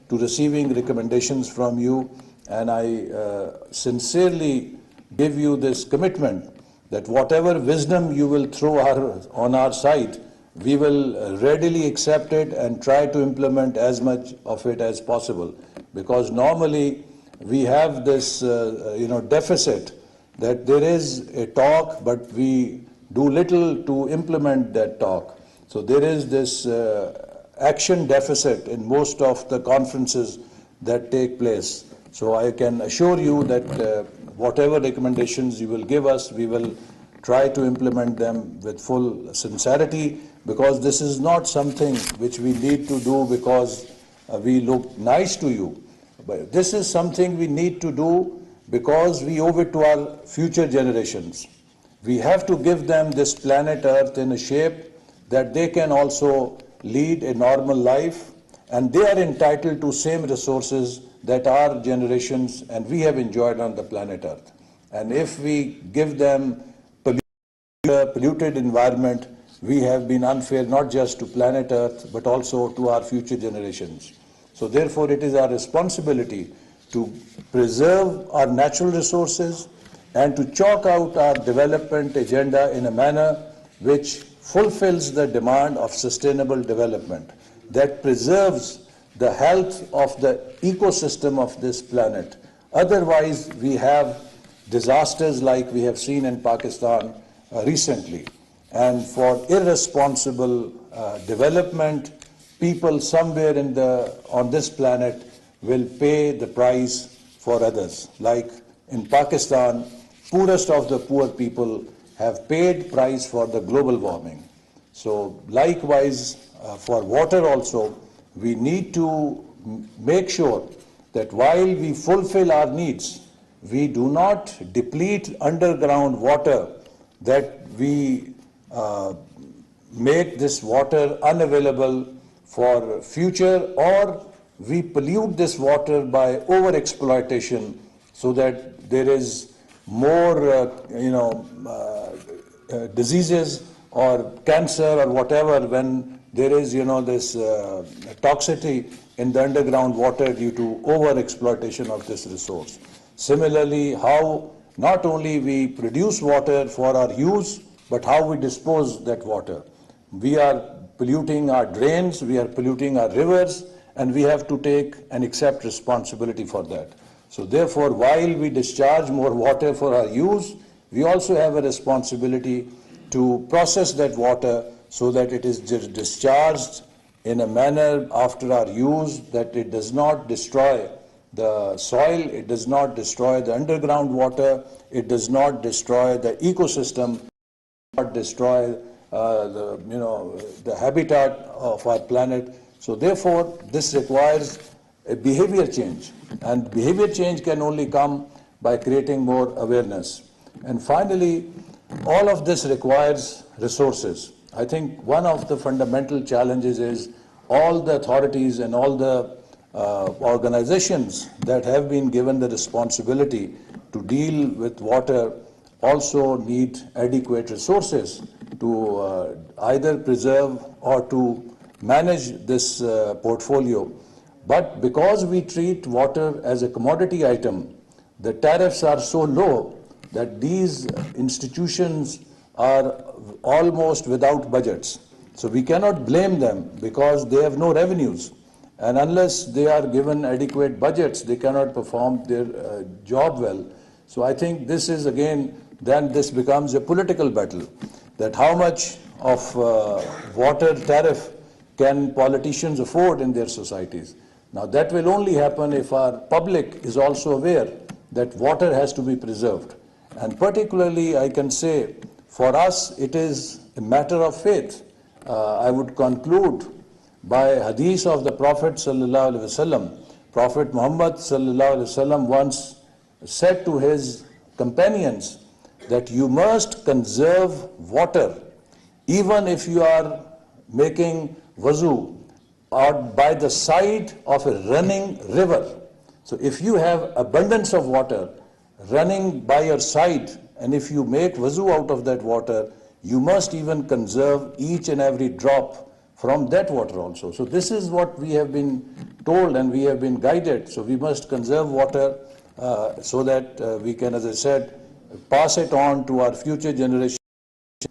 to receiving recommendations from you, and I sincerely give you this commitment that whatever wisdom you will throw on our side, we will readily accept it and try to implement as much of it as possible. Because normally we have this deficit that there is a talk, but we do little to implement that talk. So there is this action deficit in most of the conferences that take place. So I can assure you that whatever recommendations you will give us, we will try to implement them with full sincerity, because this is not something which we need to do because we look nice to you. But this is something we need to do because we owe it to our future generations. We have to give them this planet Earth in a shape that they can also lead a normal life, and they are entitled to same resources that our generations and we have enjoyed on the planet Earth. And if we give them polluted environment, we have been unfair not just to planet Earth but also to our future generations. So therefore it is our responsibility to preserve our natural resources and to chalk out our development agenda in a manner which fulfills the demand of sustainable development, that preserves the health of the ecosystem of this planet. Otherwise, we have disasters like we have seen in Pakistan recently. And for irresponsible development, people somewhere on this planet will pay the price for others. Like in Pakistan, poorest of the poor people have paid price for the global warming. So likewise, for water also, we need to make sure that while we fulfill our needs, we do not deplete underground water, that we make this water unavailable for future, or we pollute this water by over-exploitation so that there is more diseases or cancer or whatever when there is this toxicity in the underground water due to over-exploitation of this resource. Similarly, how not only we produce water for our use, but how we dispose that water. We are polluting our drains, we are polluting our rivers, and we have to take and accept responsibility for that. So therefore, while we discharge more water for our use, we also have a responsibility to process that water so that it is discharged in a manner after our use that it does not destroy the soil, it does not destroy the underground water, it does not destroy the ecosystem, not destroy the habitat of our planet. So therefore, this requires a behavior change, and behavior change can only come by creating more awareness. And finally, all of this requires resources. I think one of the fundamental challenges is all the authorities and all the organizations that have been given the responsibility to deal with water also need adequate resources to either preserve or to manage this portfolio. But because we treat water as a commodity item, the tariffs are so low that these institutions are almost without budgets. So we cannot blame them because they have no revenues. And unless they are given adequate budgets, they cannot perform their job well. So I think this is again, then this becomes a political battle, that how much of water tariff can politicians afford in their societies. Now that will only happen if our public is also aware that water has to be preserved. And particularly I can say, for us it is a matter of faith. I would conclude by hadith of the Prophet sallallahu alaihi wasallam. Prophet Muhammad sallallahu alaihi wasallam once said to his companions that you must conserve water even if you are making wuzu or by the side of a running river. So if you have abundance of water running by your side, and if you make wuzu out of that water, you must even conserve each and every drop from that water also. So this is what we have been told and we have been guided. So we must conserve water so that we can, as I said, pass it on to our future generations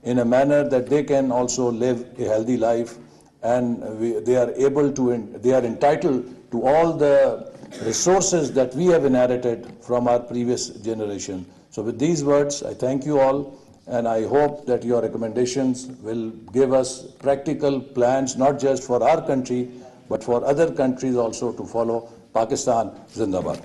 in a manner that they can also live a healthy life, and they are entitled to all the resources that we have inherited from our previous generation. So with these words, I thank you all, and I hope that your recommendations will give us practical plans, not just for our country, but for other countries also to follow. Pakistan Zindabad.